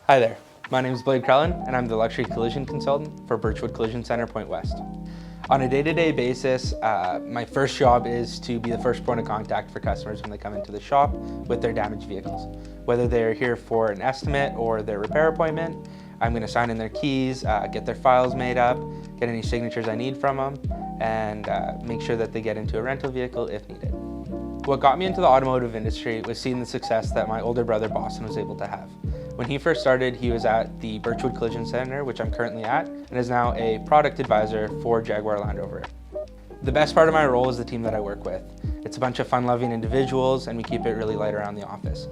Hi there, my name is Blake Krellin and I'm the Luxury Collision Consultant for Birchwood Collision Centre, Pointe West. On a day-to-day basis, my first job is to be the first point of contact for customers when they come into the shop with their damaged vehicles. Whether they're here for an estimate or their repair appointment, I'm going to sign in their keys, get their files made up, get any signatures I need from them, and make sure that they get into a rental vehicle if needed. What got me into the automotive industry was seeing the success that my older brother Boston was able to have. When he first started, he was at the Birchwood Collision Centre, which I'm currently at, and is now a product advisor for Jaguar Land Rover. The best part of my role is the team that I work with. It's a bunch of fun-loving individuals, and we keep it really light around the office,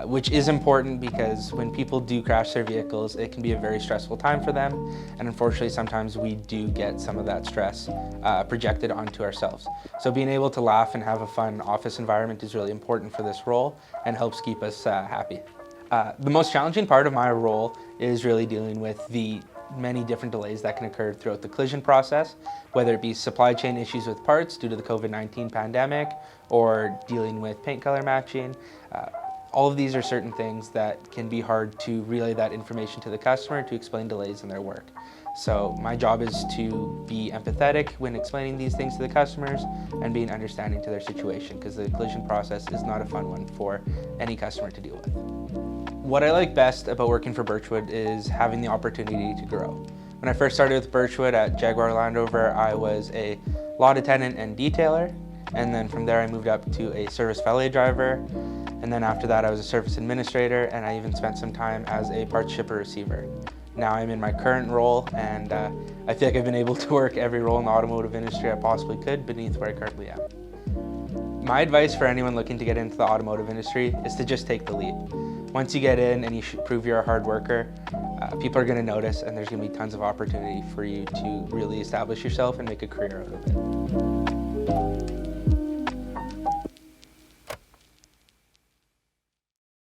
which is important because when people do crash their vehicles, it can be a very stressful time for them, and unfortunately sometimes we do get some of that stress projected onto ourselves. So being able to laugh and have a fun office environment is really important for this role and helps keep us happy. The most challenging part of my role is really dealing with the many different delays that can occur throughout the collision process, whether it be supply chain issues with parts due to the COVID-19 pandemic or dealing with paint color matching. All of these are certain things that can be hard to relay that information to the customer to explain delays in their work. So my job is to be empathetic when explaining these things to the customers and being understanding to their situation, because the collision process is not a fun one for any customer to deal with. What I like best about working for Birchwood is having the opportunity to grow. When I first started with Birchwood at Jaguar Land Rover, I was a lot attendant and detailer, and then from there I moved up to a service valet driver, and then after that I was a service administrator, and I even spent some time as a parts shipper receiver. Now I'm in my current role, and I feel like I've been able to work every role in the automotive industry I possibly could beneath where I currently am. My advice for anyone looking to get into the automotive industry is to just take the leap. Once you get in and you prove you're a hard worker, people are going to notice, and there's going to be tons of opportunity for you to really establish yourself and make a career out of it.